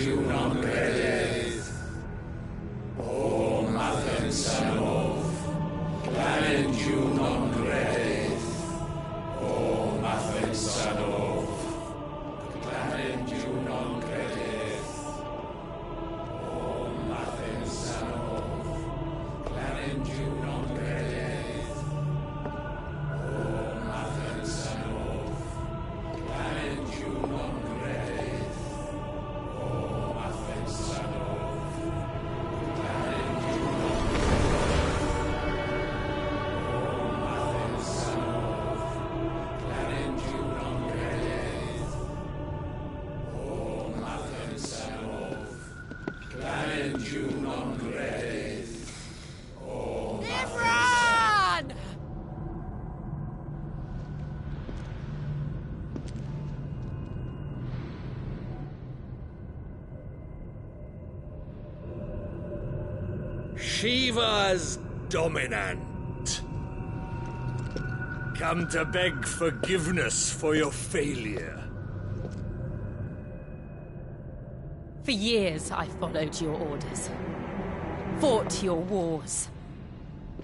you non credit. O Mathen Sanov, Planet you non credit. O Mathen Sanov, Planet you non credit. O Mathen Sanov, Planet you non credit. O Mathen Sanov, Planet you non credit. O Mathen Sanov, Planet you non Imran! Shiva's dominant. Come to beg forgiveness for your failure. For years I followed your orders, fought your wars,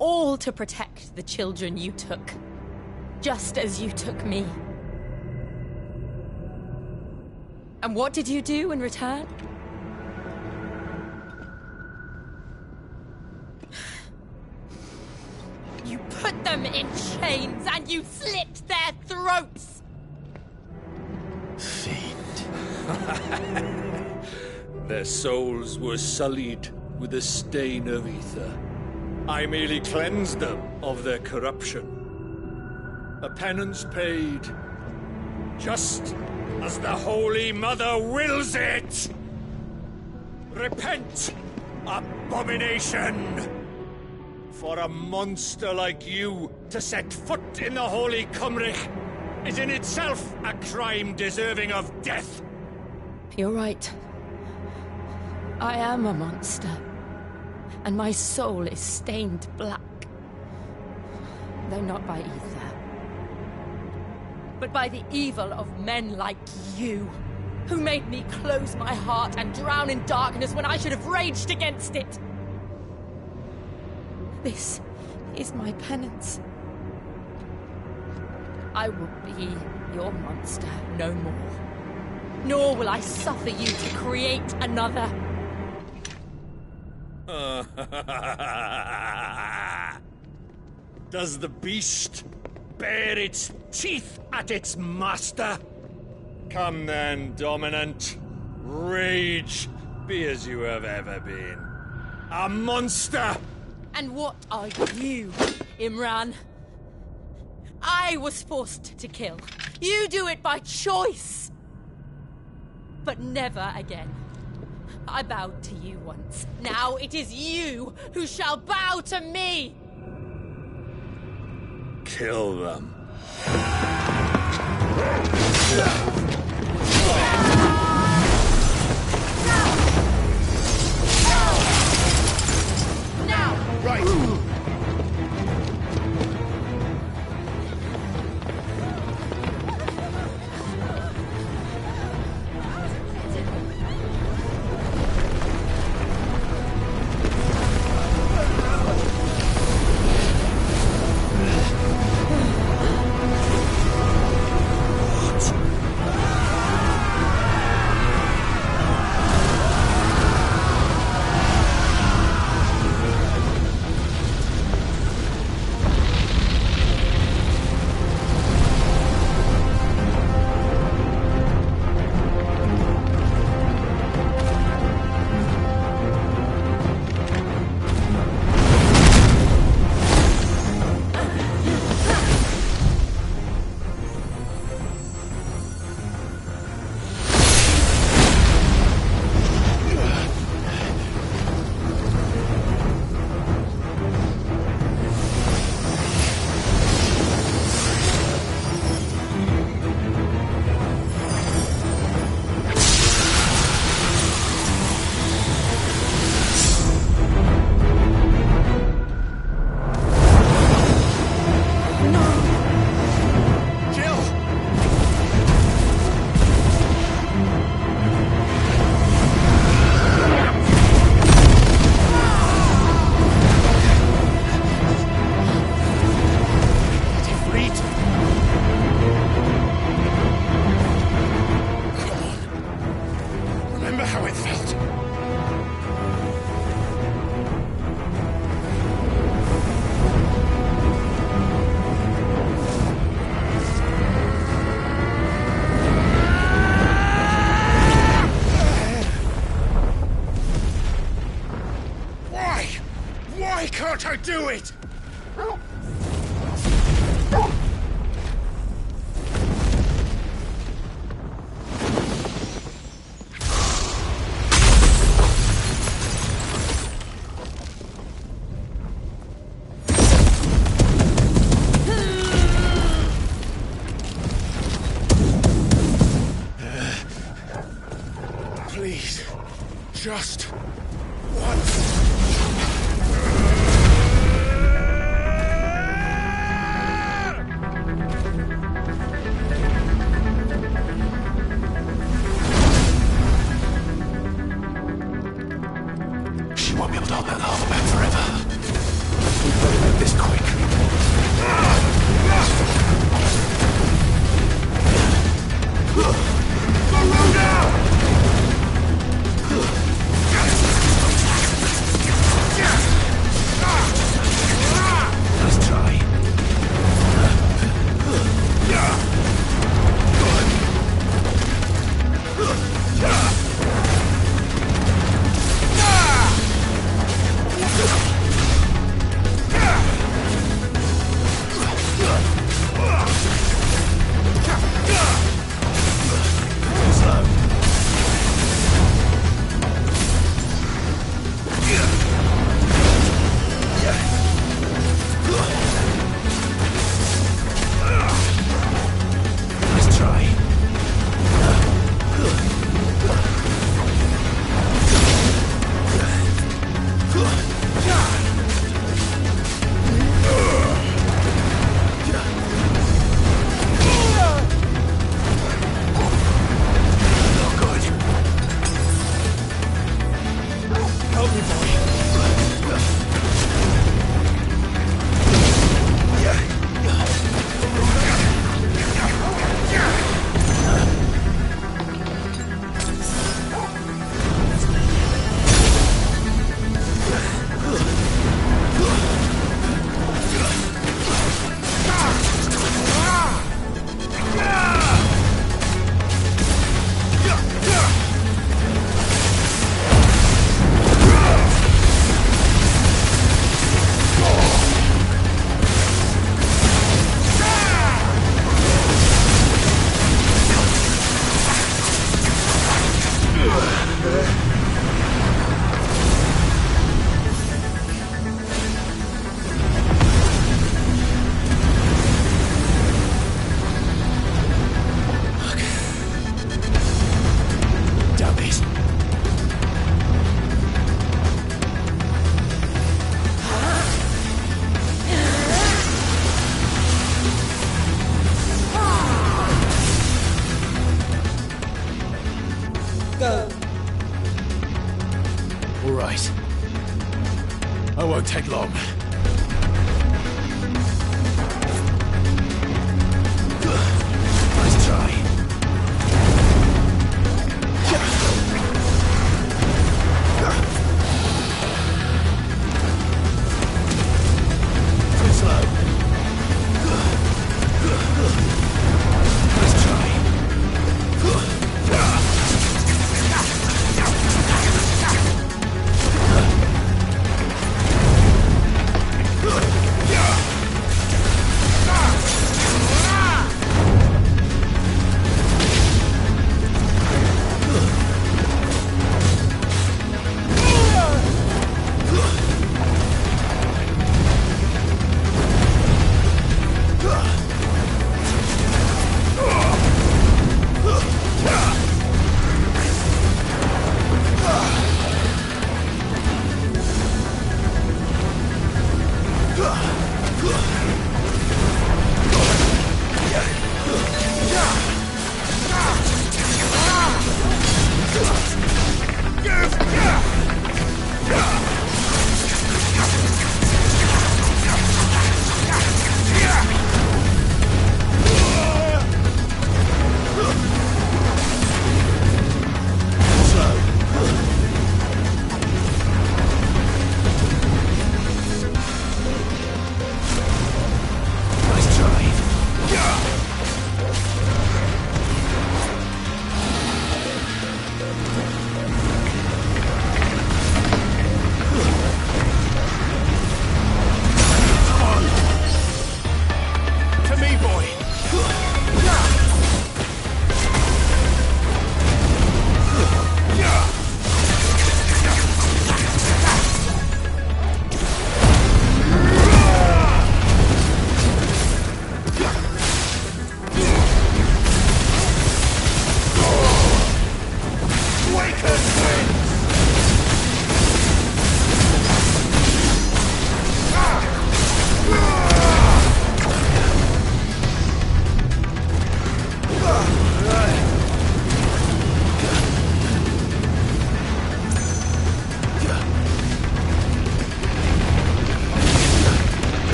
all to protect the children you took, just as you took me. And what did you do in return? You put them in chains and you slit their throats! Fiend. Their souls were sullied with a stain of ether. I merely cleansed them of their corruption. A penance paid, just as the Holy Mother wills it! Repent, abomination! For a monster like you to set foot in the Holy Cymric is in itself a crime deserving of death. You're right. I am a monster. And my soul is stained black. Though not by ether. But by the evil of men like you, who made me close my heart and drown in darkness when I should have raged against it. This is my penance. I will be your monster no more. Nor will I suffer you to create another. Does the beast bare its teeth at its master? Come then, dominant. Rage, be as you have ever been. A monster! And what are you, Imran? I was forced to kill. You do it by choice. But never again. I bowed to you once. Now it is you who shall bow to me! Kill them. Now! Right! remember how it felt. Why can't I do it? Please, just once. She won't be able to hold that lava back forever. We've got to move this quick. Nice try. All right. I won't take long. Nice try. Too slow. Nice try.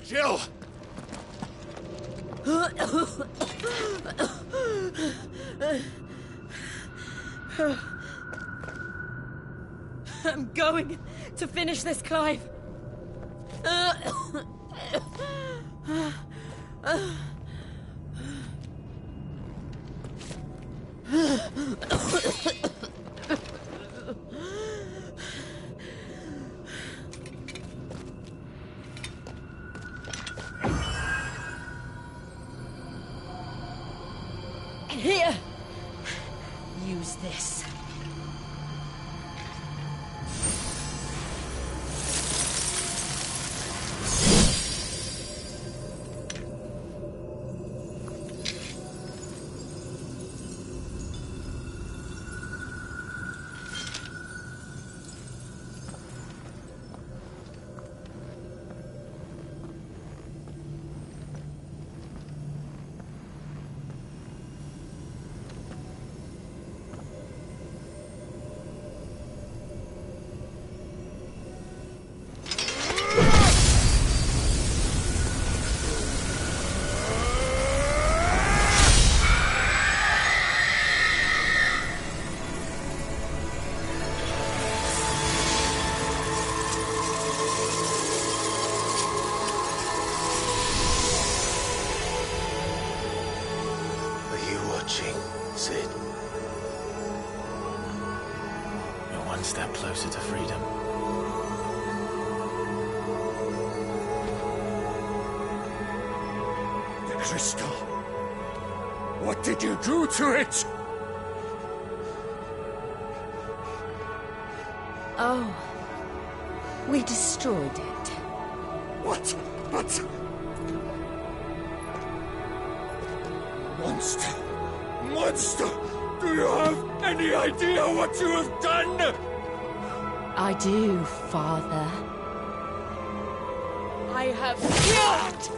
Jill! I'm going to finish this, Clive. Here. Use this. Sid. You're one step closer to freedom. The crystal. What did you do to it? Oh. We destroyed it. What? But... Monster! Monster! Do you have any idea what you have done? I do, Father. I have killed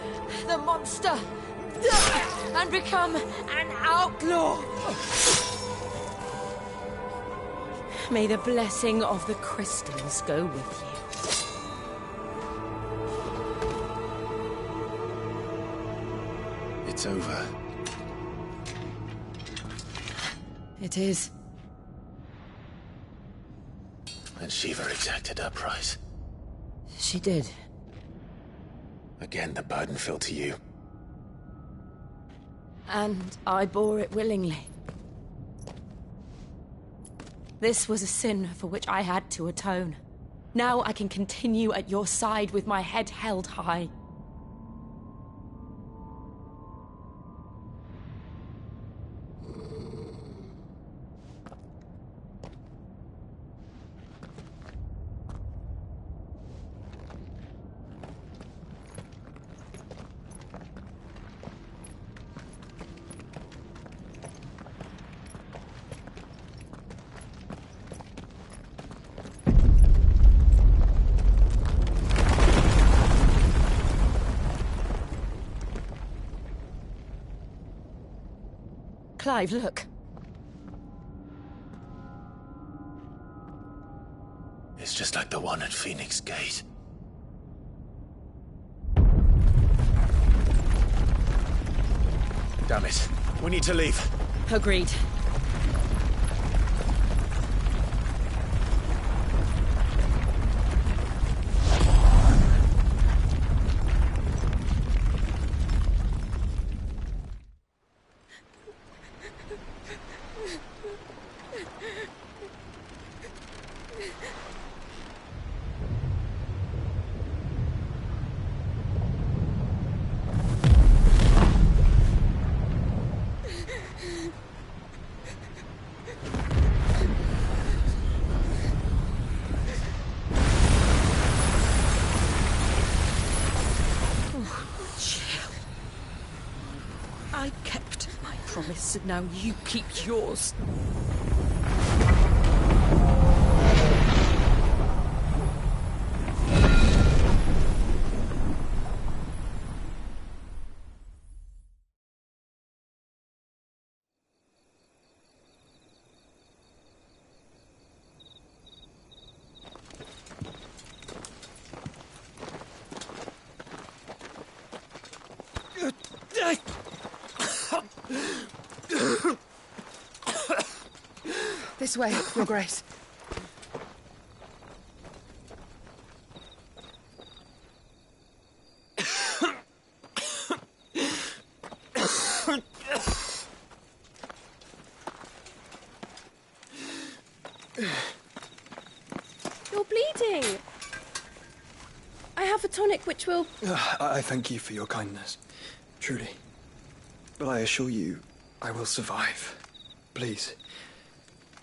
the monster and become an outlaw. May the blessing of the crystals go with you. It's over. It is. And Shiva exacted her price. She did. Again, the burden fell to you. And I bore it willingly. This was a sin for which I had to atone. Now I can continue at your side with my head held high. Clive, look. It's just like the one at Phoenix Gate. Damn it. We need to leave. Agreed. I kept my promise, and now you keep yours. This way, Your Grace. You're bleeding. I have a tonic which will... I thank you for your kindness, truly. But I assure you, I will survive. Please,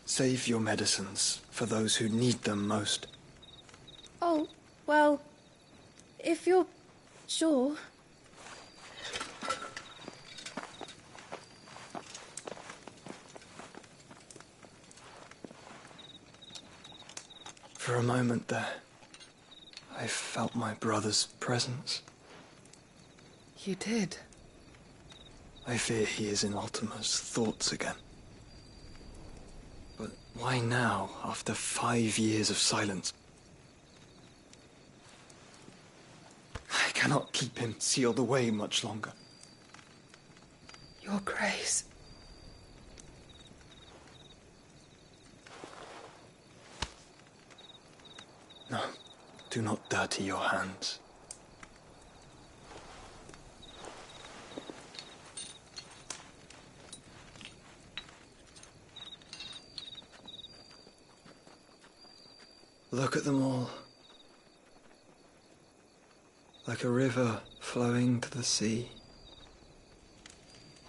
save your medicines for those who need them most. Oh, well, if you're sure... For a moment there, I felt my brother's presence. You did? I fear he is in Ultima's thoughts again. But why now, after 5 years of silence? I cannot keep him sealed away much longer. Your Grace. No, do not dirty your hands. Look at them all. Like a river flowing to the sea.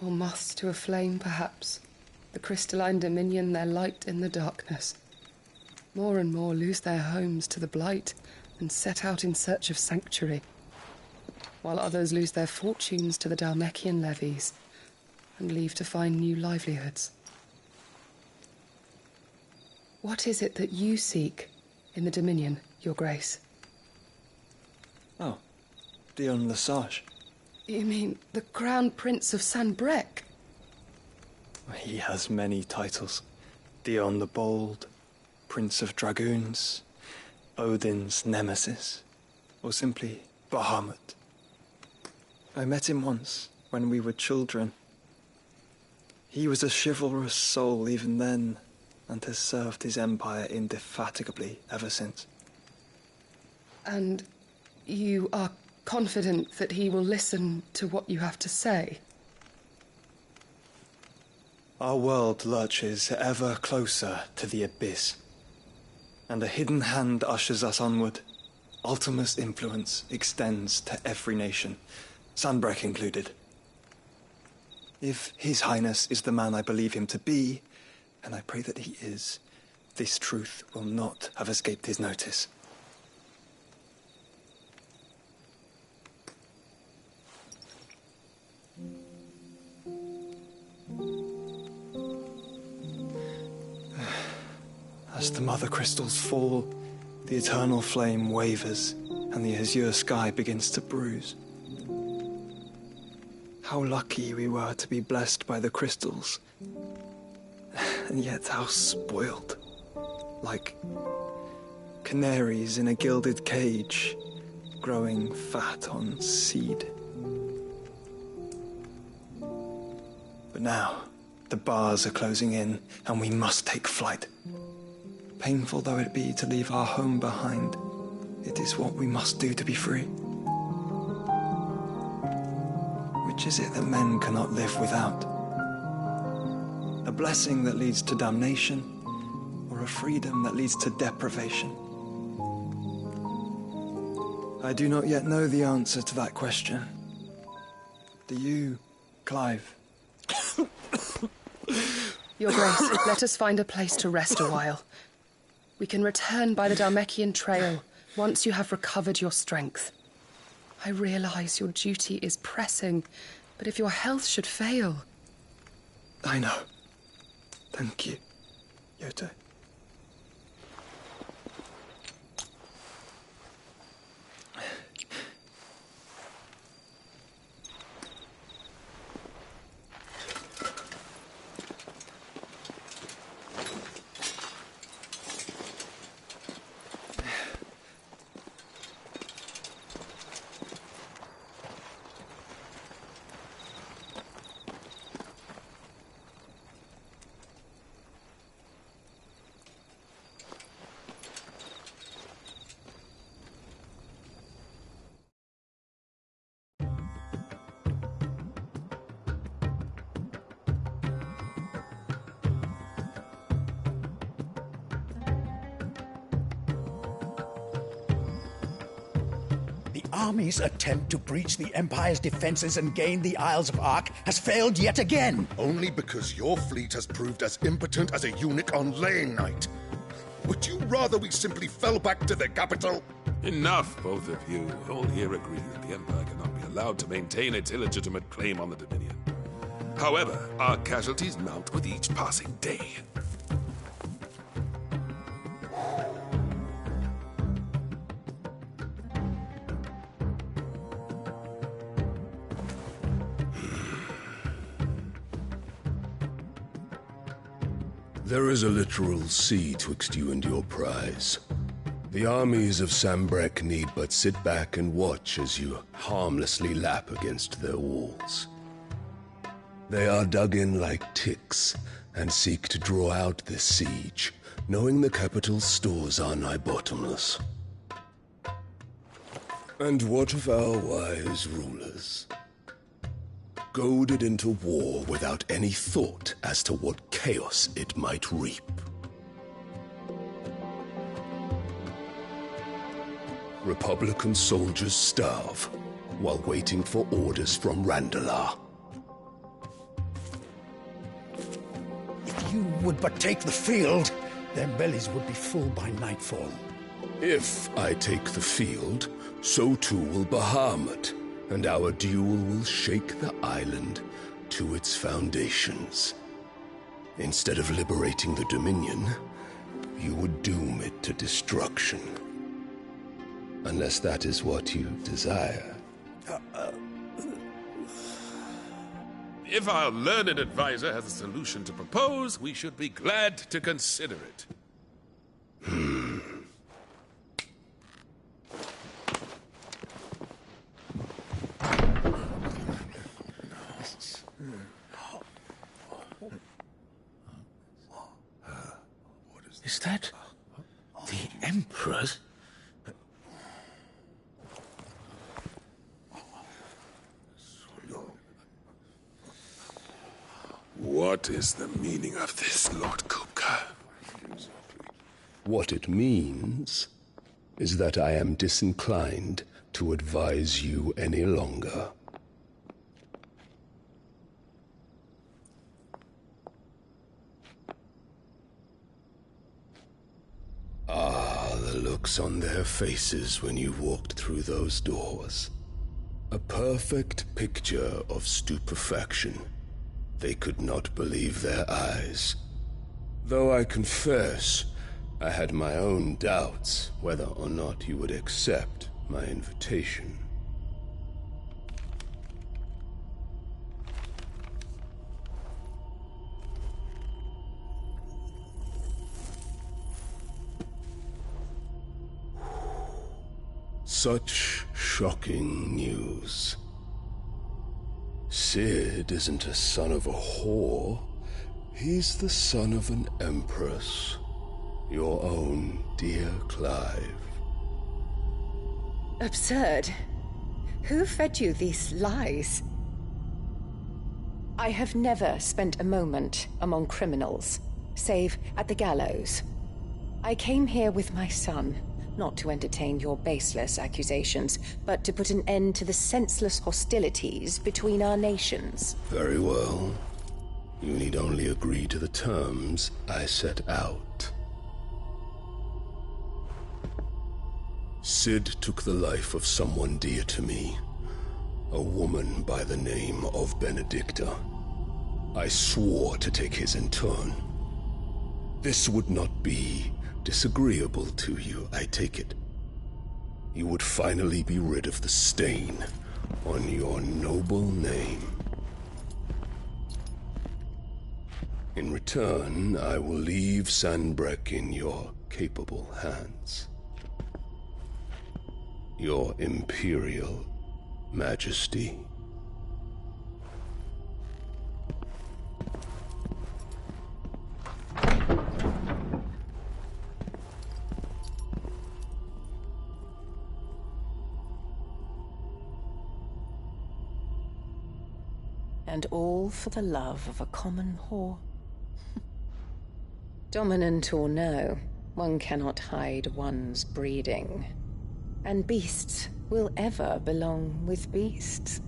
Or moths to a flame, perhaps. The crystalline dominion their light in the darkness. More and more lose their homes to the blight and set out in search of sanctuary, while others lose their fortunes to the Dhalmekian levies and leave to find new livelihoods. What is it that you seek in the Dominion, Your Grace? Oh, Dion Lesage. You mean the Crown Prince of Sanbrec? He has many titles. Dion the Bold, Prince of Dragoons, Odin's Nemesis, or simply Bahamut. I met him once, when we were children. He was a chivalrous soul even then, and has served his empire indefatigably ever since. And you are confident that he will listen to what you have to say? Our world lurches ever closer to the abyss, and a hidden hand ushers us onward. Ultima's influence extends to every nation, Sanbrec included. If His Highness is the man I believe him to be, and I pray that he is, this truth will not have escaped his notice. As the mother crystals fall, the eternal flame wavers, and the azure sky begins to bruise. How lucky we were to be blessed by the crystals, and yet how spoiled. Like canaries in a gilded cage, growing fat on seed. But now, the bars are closing in, and we must take flight. Painful though it be to leave our home behind, it is what we must do to be free. Which is it that men cannot live without? A blessing that leads to damnation, or a freedom that leads to deprivation? I do not yet know the answer to that question. Do you, Clive? Your Grace, let us find a place to rest a while. We can return by the Dhalmekian trail once you have recovered your strength. I realize your duty is pressing, But if your health should fail... I know. Thank you, Yote. The army's attempt to breach the Empire's defenses and gain the Isles of Ark has failed yet again. Only because your fleet has proved as impotent as a eunuch on laying night. Would you rather we simply fell back to the capital? Enough, both of you. All here agree that the Empire cannot be allowed to maintain its illegitimate claim on the Dominion. However, our casualties mount with each passing day. There is a literal sea twixt you and your prize. The armies of Sambrek need but sit back and watch as you harmlessly lap against their walls. They are dug in like ticks and seek to draw out this siege, knowing the capital's stores are nigh bottomless. And what of our wise rulers? Goaded into war without any thought as to what chaos it might reap. Republican soldiers starve while waiting for orders from Randalar. If you would but take the field, their bellies would be full by nightfall. If I take the field, so too will Bahamut, and our duel will shake the island to its foundations. Instead of liberating the Dominion, you would doom it to destruction. Unless that is what you desire. If our learned advisor has a solution to propose, we should be glad to consider it. Is that the Emperor's? What is the meaning of this, Lord Kupka? What it means is that I am disinclined to advise you any longer. Ah, the looks on their faces when you walked through those doors. A perfect picture of stupefaction. They could not believe their eyes. Though I confess, I had my own doubts whether or not you would accept my invitation. Such shocking news. Sid isn't a son of a whore. He's the son of an empress. Your own dear Clive. Absurd. Who fed you these lies? I have never spent a moment among criminals, save at the gallows. I came here with my son, not to entertain your baseless accusations, but to put an end to the senseless hostilities between our nations. Very well. You need only agree to the terms I set out. Sid took the life of someone dear to me. A woman by the name of Benedicta. I swore to take his in turn. This would not be disagreeable to you, I take it. You would finally be rid of the stain on your noble name. In return, I will leave Sanbreque in your capable hands. Your Imperial Majesty. And all for the love of a common whore. Dominant or no, one cannot hide one's breeding. And beasts will ever belong with beasts.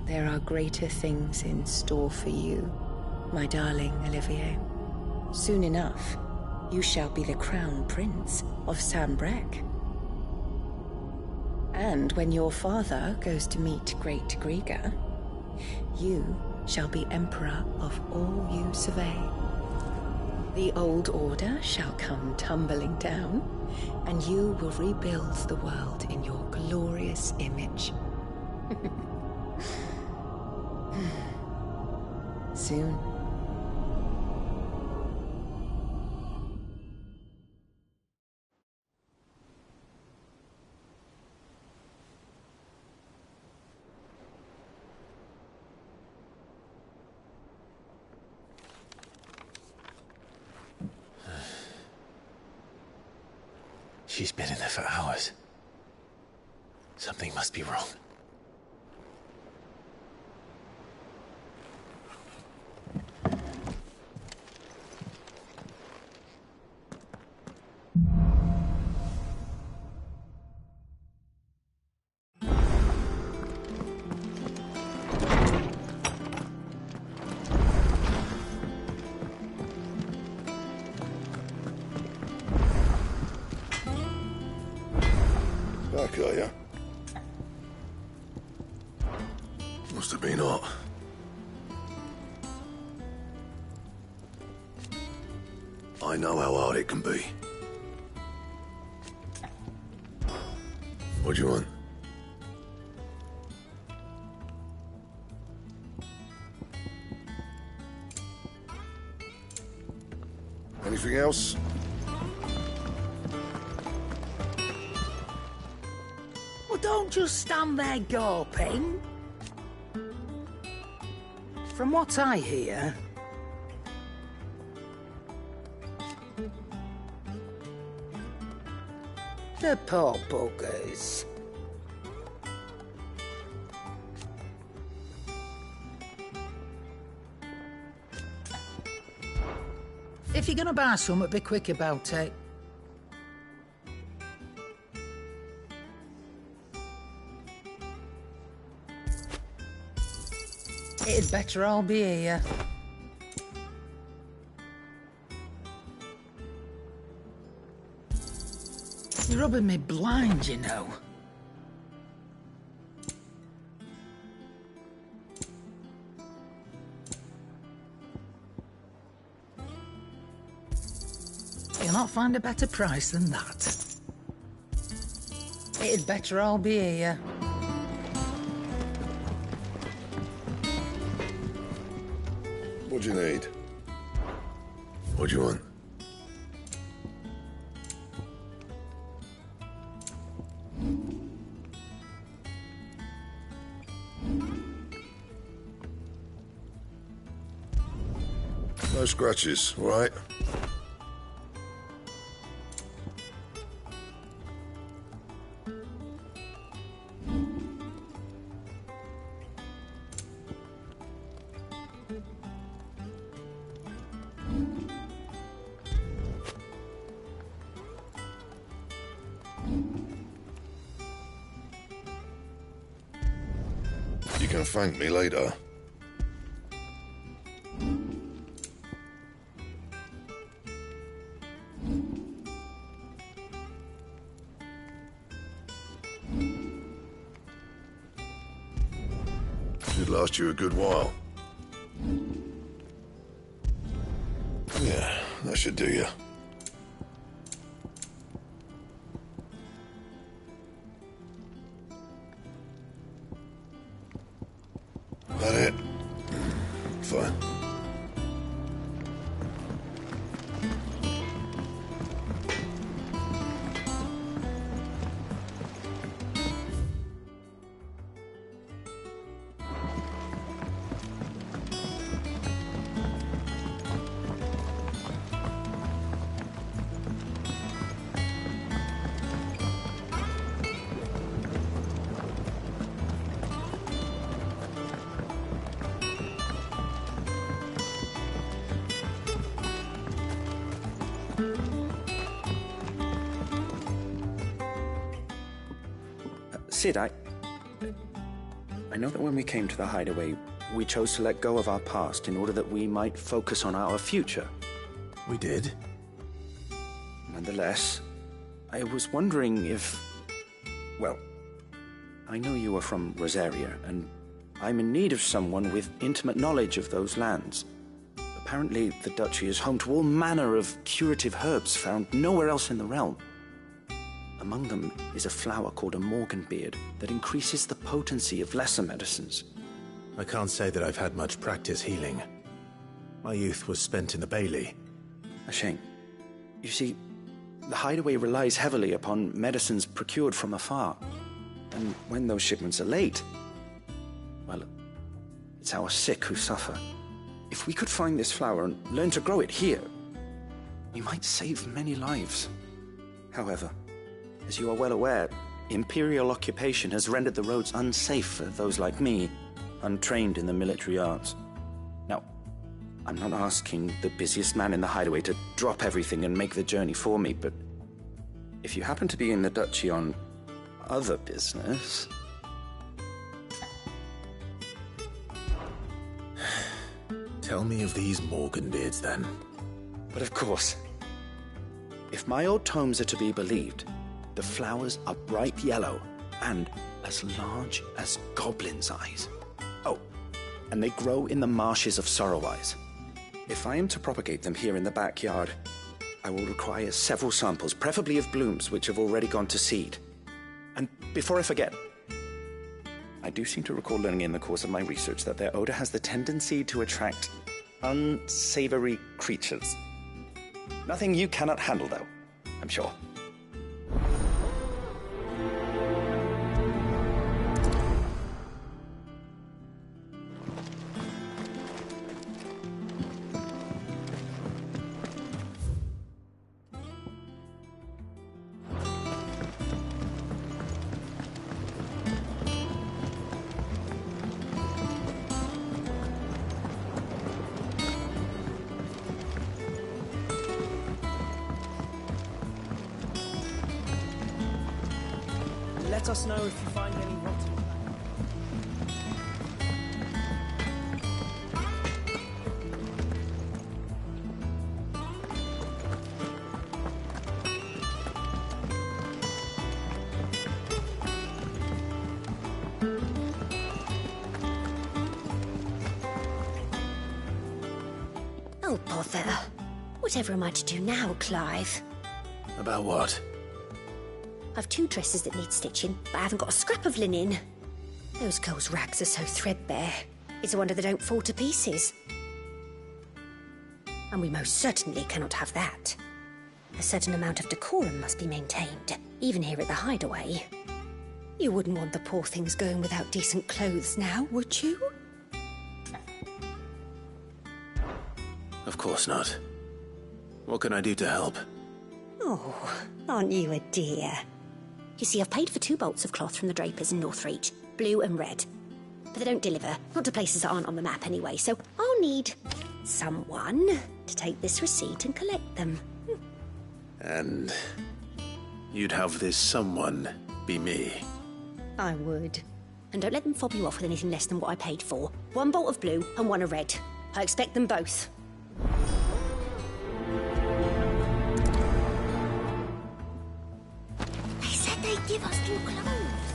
There are greater things in store for you, my darling Olivier. Soon enough, you shall be the crown prince of Sanbreque. And when your father goes to meet Great Griga, you shall be emperor of all you survey. The old order shall come tumbling down, and you will rebuild the world in your glorious image. Soon. She's been in there for hours. Something must be wrong. Back, are ya? Must have been hot. I know how hard it can be. What do you want? Anything else? Well, don't just stand there gawping. From what I hear, the poor buggers. If you're gonna buy something, be quick about it. It'd better all be here. You're rubbing me blind, you know. You'll not find a better price than that. It'd better all be here. What do you need? What do you want? No scratches, all right? You can thank me later. last you a good while. Yeah, that should do you. That it? Fine. Sid, I know that when we came to the hideaway, we chose to let go of our past in order that we might focus on our future. We did? Nonetheless, I was wondering if... Well, I know you are from Rosaria, and I'm in need of someone with intimate knowledge of those lands. Apparently, the duchy is home to all manner of curative herbs found nowhere else in the realm. Among them is a flower called a morganbeard that increases the potency of lesser medicines. I can't say that I've had much practice healing. My youth was spent in the Bailey. A shame. You see, the hideaway relies heavily upon medicines procured from afar. And when those shipments are late, well, it's our sick who suffer. If we could find this flower and learn to grow it here, we might save many lives. However, as you are well aware, Imperial occupation has rendered the roads unsafe for those like me, untrained in the military arts. Now, I'm not asking the busiest man in the hideaway to drop everything and make the journey for me, but if you happen to be in the duchy on other business... Tell me of these morganbeards, then. But of course. If my old tomes are to be believed, the flowers are bright yellow and as large as goblins' eyes. Oh, and they grow in the marshes of Sorrowise. If I am to propagate them here in the backyard, I will require several samples, preferably of blooms which have already gone to seed. And before I forget, I do seem to recall learning in the course of my research that their odor has the tendency to attract unsavory creatures. Nothing you cannot handle, though, I'm sure. Let us know if you find any rotten. Oh, bother. Whatever am I to do now, Clive? About what? I've 2 dresses that need stitching, but I haven't got a scrap of linen. Those girls' rags are so threadbare. It's a wonder they don't fall to pieces. And we most certainly cannot have that. A certain amount of decorum must be maintained, even here at the hideaway. You wouldn't want the poor things going without decent clothes now, would you? Of course not. What can I do to help? Oh, aren't you a dear? You see, I've paid for 2 bolts of cloth from the drapers in Northreach, blue and red. But they don't deliver, not to places that aren't on the map anyway, so I'll need someone to take this receipt and collect them. And you'd have this someone be me? I would. And don't let them fob you off with anything less than what I paid for. 1 bolt of blue and 1 of red. I expect them both. They give us new clothes.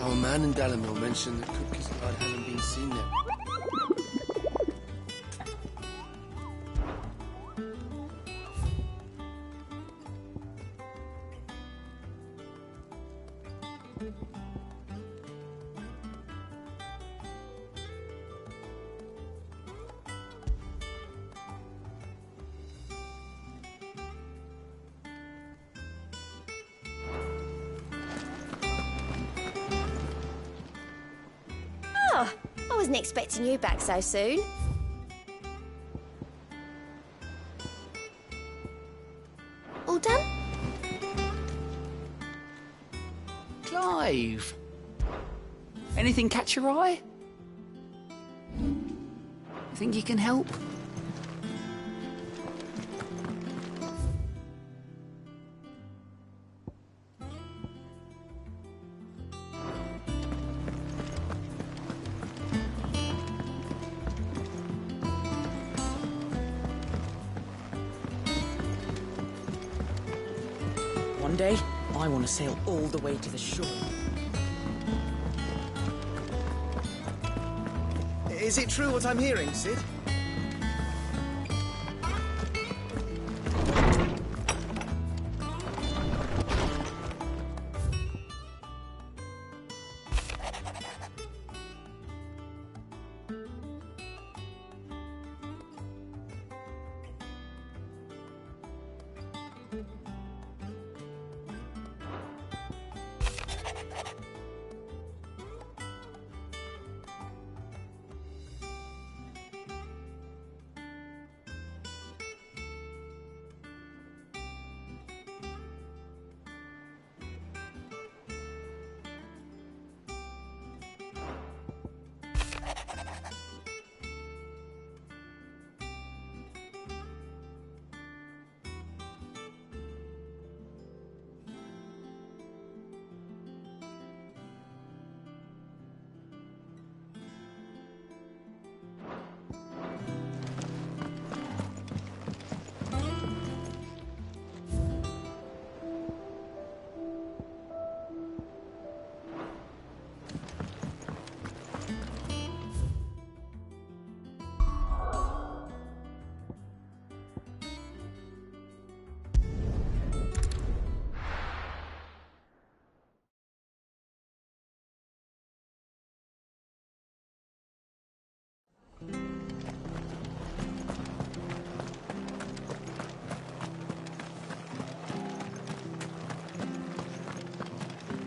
Our man in Dalamil mentioned that Cookie's blood hadn't been seen yet. Oh, I wasn't expecting you back so soon. All done? Clive! Anything catch your eye? Think you can help? One day, I want to sail all the way to the shore. Is it true what I'm hearing, Sid?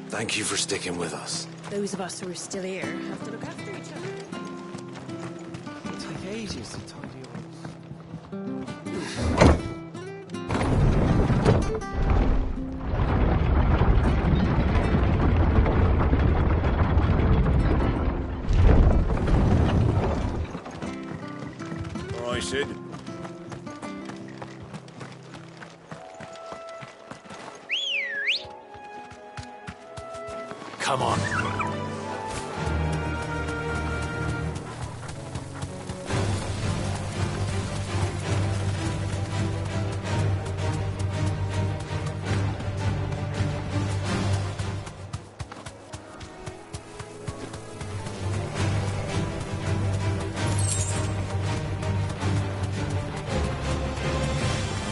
Thank you for sticking with us. Those of us who are still here have to look after each other. It'll take ages to tidy All right, Sid. Come on.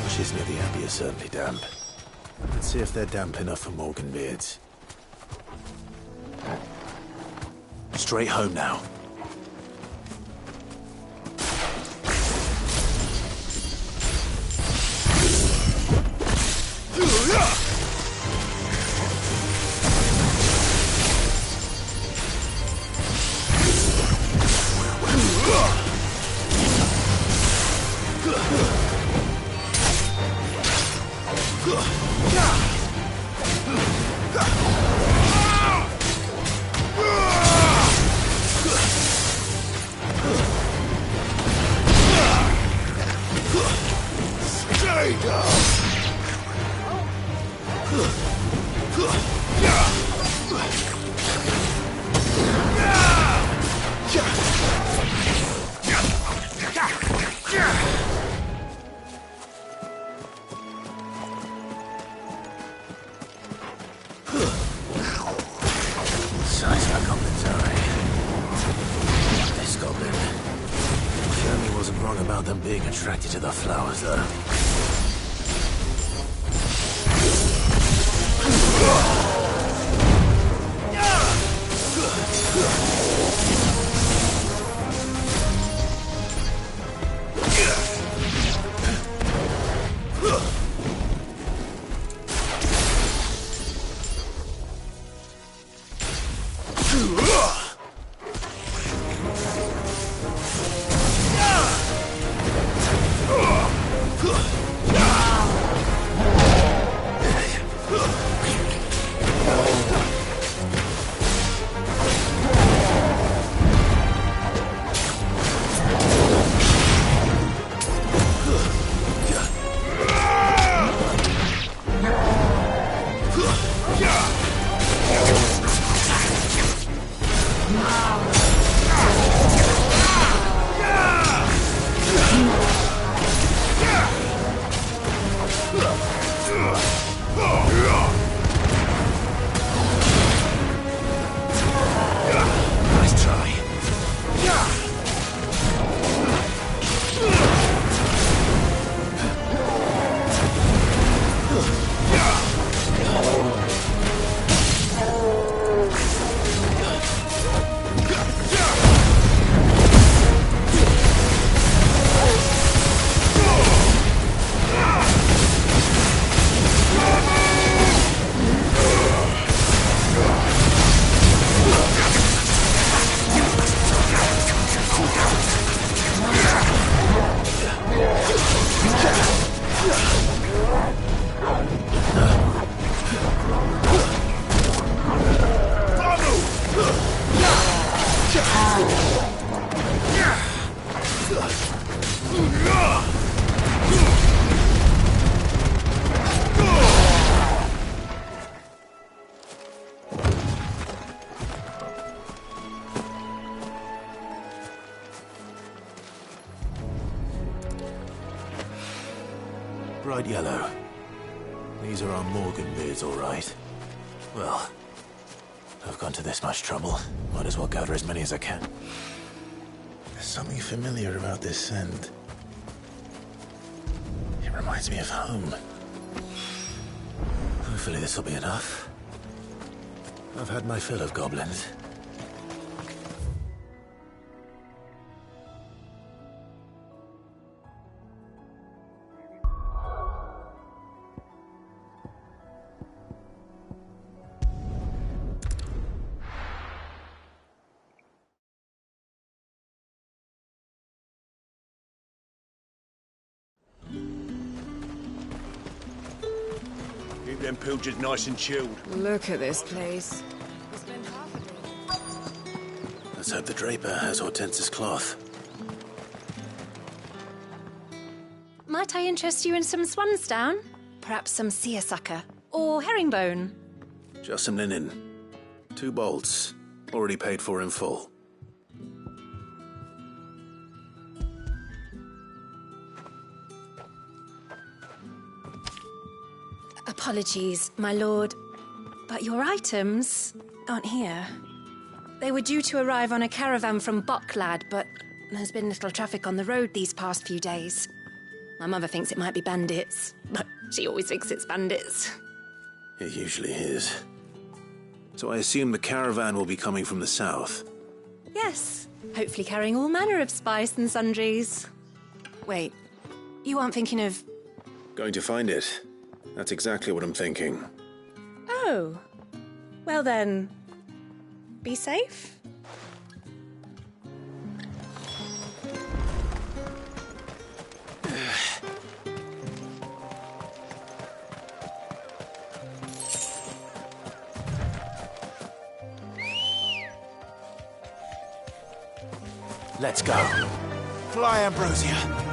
Marshes near the Abbey are certainly damp. Let's see if they're damp enough for Morgan beards. Straight home now. Size about them being attracted to the flowers, though. Nice try. Bright yellow. These are our Morgan beards, all right. Well, I've gone to this much trouble. Might as well gather as many as I can. There's something familiar about this scent. It reminds me of home. Hopefully this will be enough. I've had my fill of goblins. Keep them pilgers nice and chilled. Look at this place. Let's hope the Draper has Hortense's cloth. Might I interest you in some swansdown? Perhaps some seersucker or herringbone? Just some linen. 2 bolts. Already paid for in full. Apologies, my lord, but your items aren't here. They were due to arrive on a caravan from Bucklad, but there's been little traffic on the road these past few days. My mother thinks it might be bandits, but she always thinks it's bandits. It usually is. So I assume the caravan will be coming from the south. Yes, hopefully carrying all manner of spice and sundries. Wait, you aren't thinking of... Going to find it. That's exactly what I'm thinking. Oh. Well then, be safe. Let's go. Fly, Ambrosia.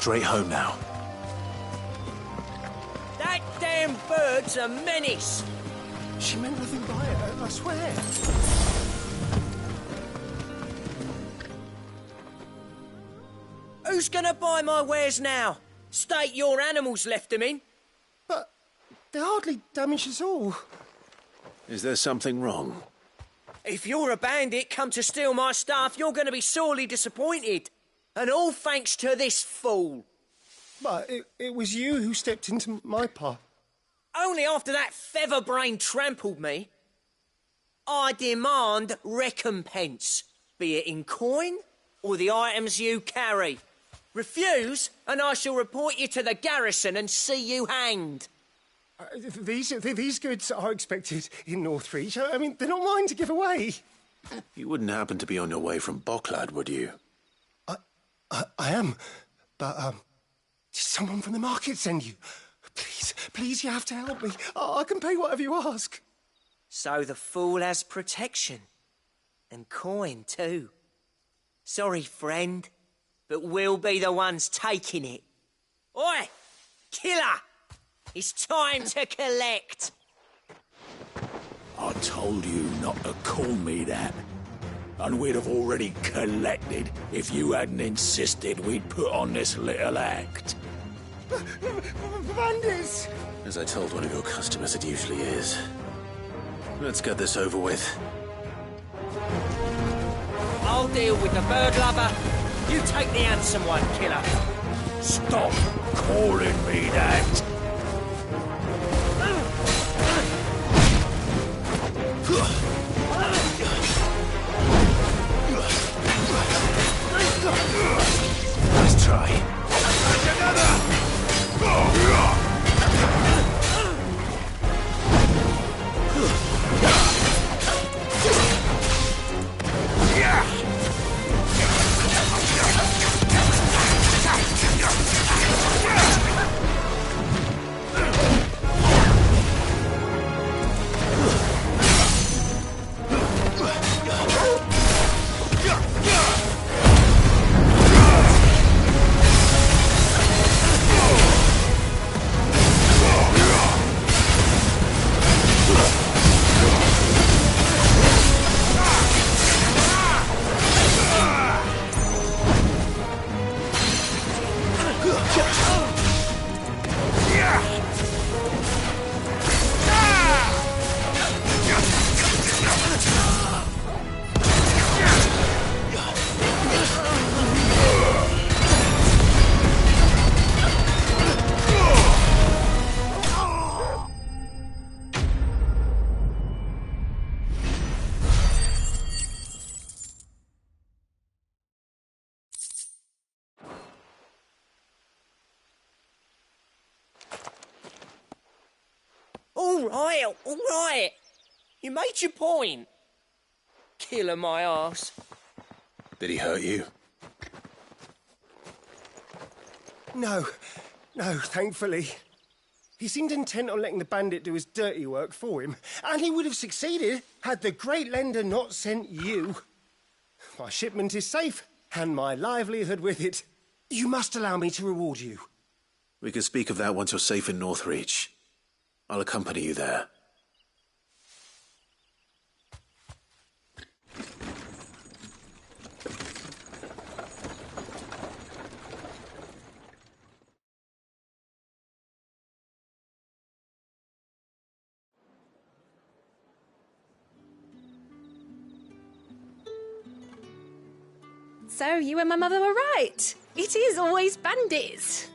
straight home now. That damn bird's a menace! She meant nothing by it, I swear. Who's gonna buy my wares now? State your animals left them in. But they hardly damaged us all. Is there something wrong? If you're a bandit come to steal my stuff, you're gonna be sorely disappointed. And all thanks to this fool. But it was you who stepped into my path. Only after that feather-brain trampled me. I demand recompense, be it in coin or the items you carry. Refuse, and I shall report you to the garrison and see you hanged. These goods are expected in Northreach. I mean, they're not mine to give away. You wouldn't happen to be on your way from Bocklad, would you? I am, but did someone from the market send you? Please, you have to help me. I can pay whatever you ask. So the fool has protection. And coin, too. Sorry, friend, but we'll be the ones taking it. Oi! Killer! It's time to collect! I told you not to call me that. And we'd have already collected if you hadn't insisted we'd put on this little act. Bandits! As I told one of your customers, it usually is. Let's get this over with. I'll deal with the bird lover. You take the handsome one, killer. Stop calling me that! Nice try. All right. You made your point. Killer my arse. Did he hurt you? No, thankfully. He seemed intent on letting the bandit do his dirty work for him, and he would have succeeded had the Great Lender not sent you. My shipment is safe, and my livelihood with it. You must allow me to reward you. We can speak of that once you're safe in Northreach. I'll accompany you there. So, you and my mother were right. It is always bandits.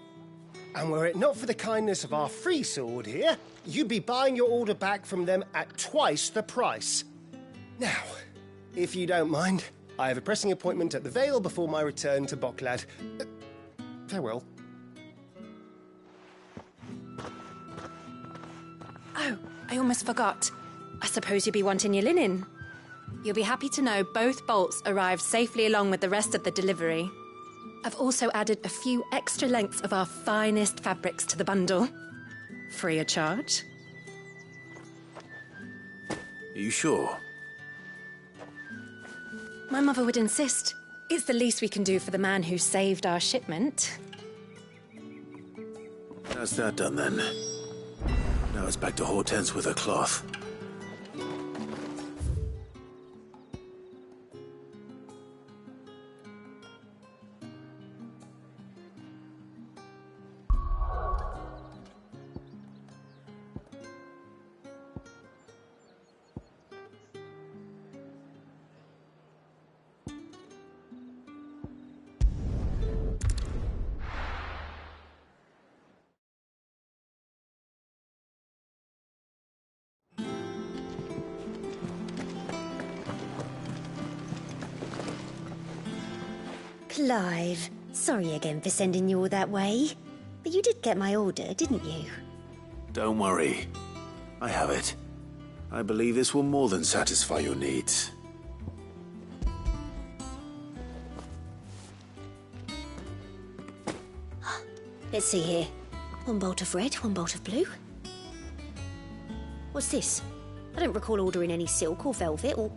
And were it not for the kindness of our free sword here, you'd be buying your order back from them at twice the price. Now, if you don't mind, I have a pressing appointment at the Vale before my return to Bocklad. Farewell. Oh, I almost forgot. I suppose you'll be wanting your linen. You'll be happy to know both bolts arrived safely along with the rest of the delivery. I've also added a few extra lengths of our finest fabrics to the bundle. Free of charge. Are you sure? My mother would insist. It's the least we can do for the man who saved our shipment. That's that done then. Now it's back to Hortense with her cloth. Clive, sorry again for sending you all that way. But you did get my order, didn't you? Don't worry. I have it. I believe this will more than satisfy your needs. Let's see here. One bolt of red, one bolt of blue. What's this? I don't recall ordering any silk or velvet, or...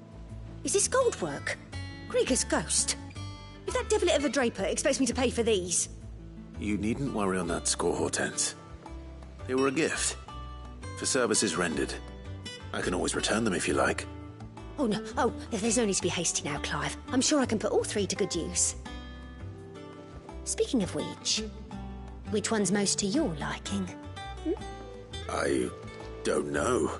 Is this gold work? Grieger's ghost. If that devilet of a draper expects me to pay for these... You needn't worry on that score, Hortense. They were a gift. For services rendered. I can always return them if you like. Oh, no. Oh, there's no need to be hasty now, Clive. I'm sure I can put all three to good use. Speaking of which one's most to your liking? I don't know.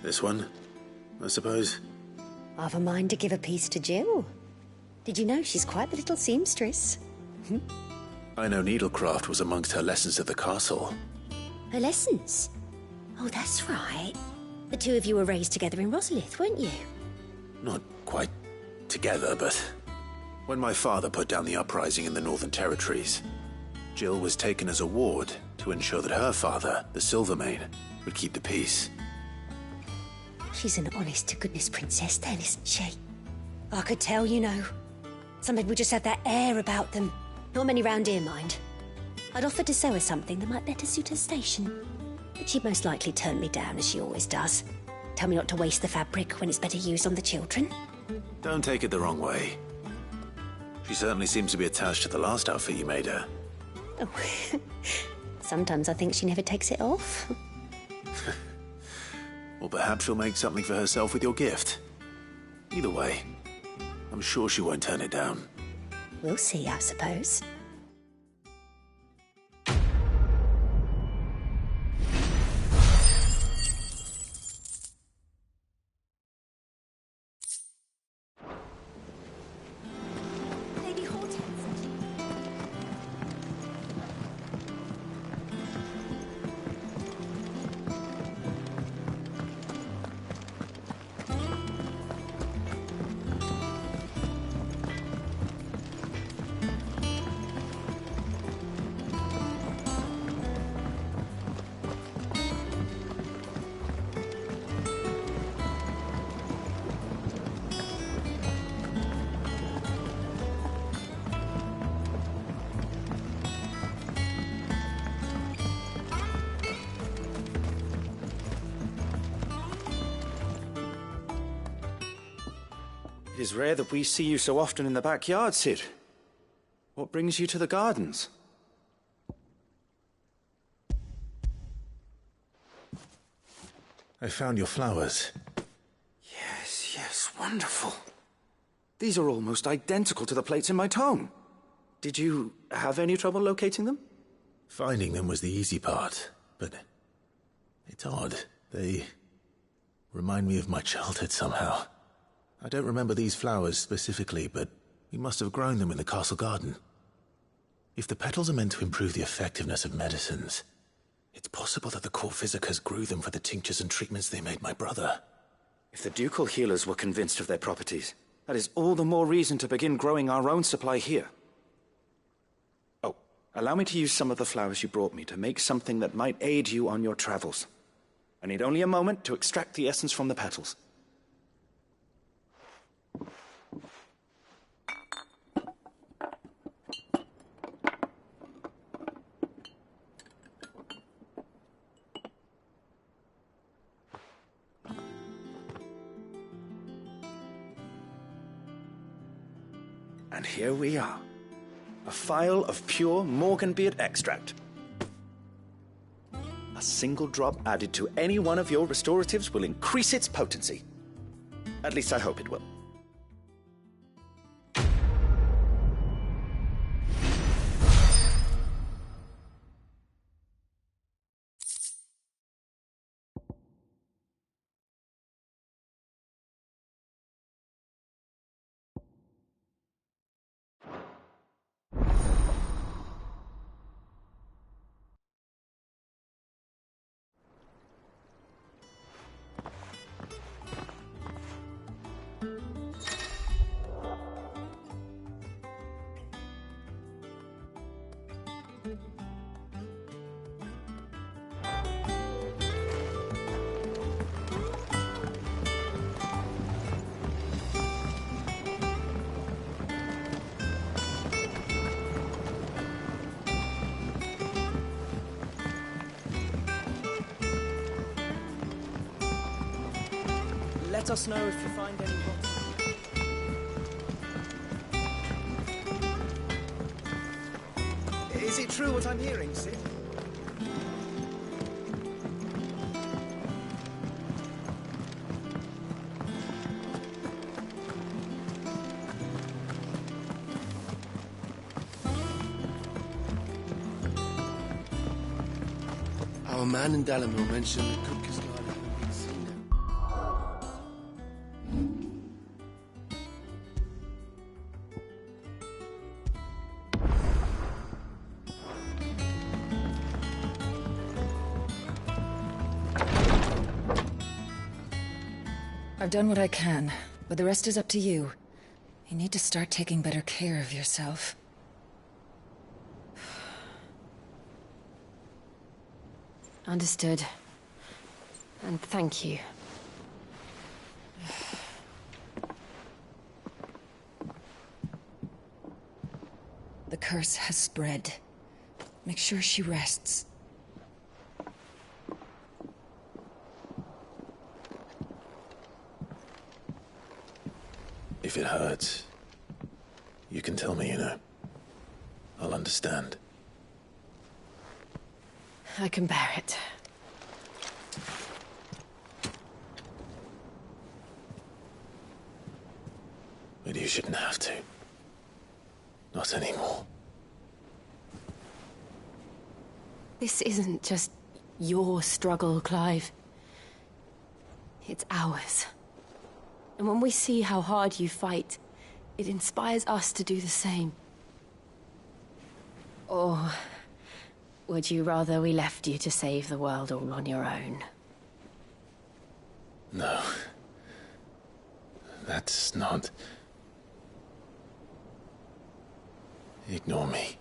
This one, I suppose. I've a mind to give a piece to Jill. Did you know she's quite the little seamstress? I know needlecraft was amongst her lessons at the castle. Her lessons? Oh, that's right. The two of you were raised together in Rosalith, weren't you? Not quite together, but... When my father put down the uprising in the Northern Territories, Jill was taken as a ward to ensure that her father, the Silvermane, would keep the peace. She's an honest-to-goodness princess then, isn't she? I could tell, you know. Some people just have that air about them. Not many round here, mind. I'd offered to sew her something that might better suit her station. But she'd most likely turn me down, as she always does. Tell me not to waste the fabric when it's better used on the children. Don't take it the wrong way. She certainly seems to be attached to the last outfit you made her. Oh, sometimes I think she never takes it off. Or perhaps she'll make something for herself with your gift. Either way, I'm sure she won't turn it down. We'll see, I suppose. Lady Hortense. It is rare that we see you so often in the backyard, Cid. What brings you to the gardens? I found your flowers. Yes, wonderful. These are almost identical to the plates in my tome. Did you have any trouble locating them? Finding them was the easy part, but it's odd. They remind me of my childhood somehow. I don't remember these flowers specifically, but we must have grown them in the castle garden. If the petals are meant to improve the effectiveness of medicines, it's possible that the court physicers grew them for the tinctures and treatments they made my brother. If the ducal healers were convinced of their properties, that is all the more reason to begin growing our own supply here. Oh, Allow me to use some of the flowers you brought me to make something that might aid you on your travels. I need only a moment to extract the essence from the petals. And here we are. A phial of pure Morganbeard extract. A single drop added to any one of your restoratives will increase its potency. At least I hope it will. Let us know if you find any rotten. Is it true what I'm hearing, Sid? Our man in Dalamil mentioned that Kupka's guard hadn't been seen there. I've done what I can, but the rest is up to you. You need to start taking better care of yourself. Understood. And thank you. The curse has spread. Make sure she rests. If it hurts, you can tell me, you know. I'll understand. I can bear it. But you shouldn't have to. Not anymore. This isn't just your struggle, Clive. It's ours. And when we see how hard you fight, it inspires us to do the same. Or would you rather we left you to save the world all on your own? No. That's not... Ignore me.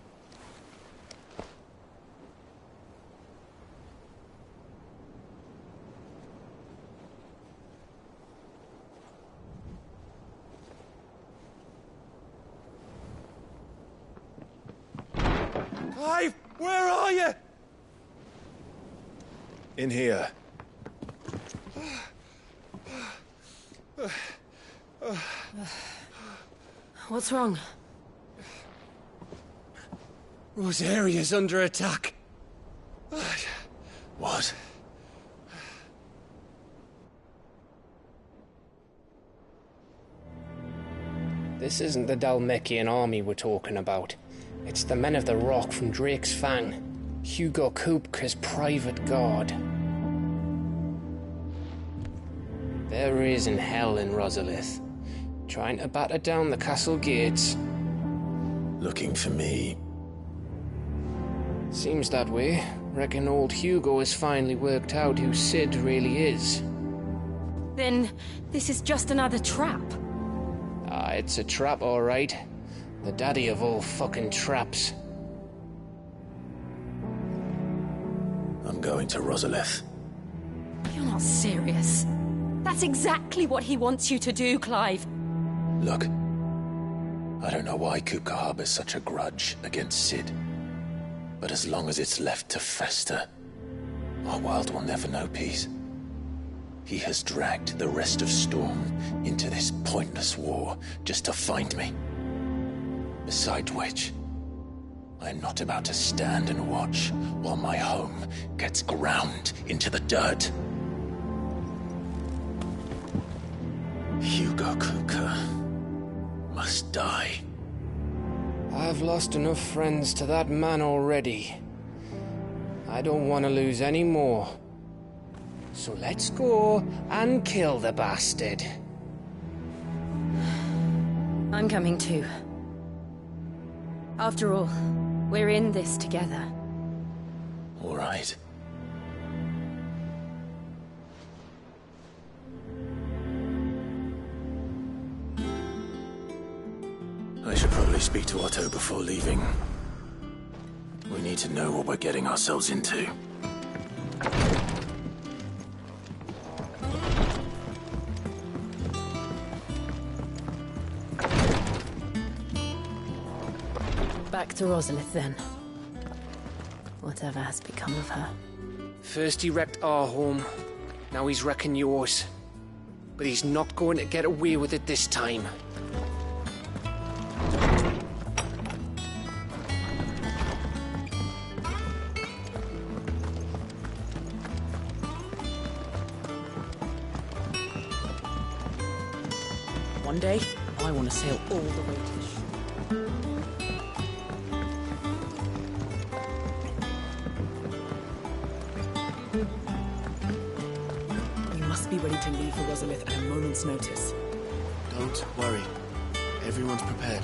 Clive, where are you? In here. What's wrong? Rosaria's under attack. What? This isn't the Dalmekian army we're talking about. It's the men of the Rock from Drake's Fang. Hugo Kupka's private guard. There is in hell in Rosalith, trying to batter down the castle gates. Looking for me. Seems that way. Reckon old Hugo has finally worked out who Sid really is. Then this is just another trap. Ah, it's a trap, all right. The daddy of all fucking traps. I'm going to Rosalith. You're not serious. That's exactly what he wants you to do, Clive. Look, I don't know why Kupka harbors such a grudge against Cid. But as long as it's left to fester, our world will never know peace. He has dragged the rest of Storm into this pointless war just to find me. Besides which, I'm not about to stand and watch while my home gets ground into the dirt. Hugo Kupka must die. I've lost enough friends to that man already. I don't want to lose any more. So let's go and kill the bastard. I'm coming too. After all, we're in this together. All right. I should probably speak to Otto before leaving. We need to know what we're getting ourselves into. Back to Rosalith, then. Whatever has become of her. First he wrecked our home, now he's wrecking yours. But he's not going to get away with it this time. One day, I want to sail all the way to the shore. We must be ready to leave for Rosalith at a moment's notice. Don't worry. Everyone's prepared.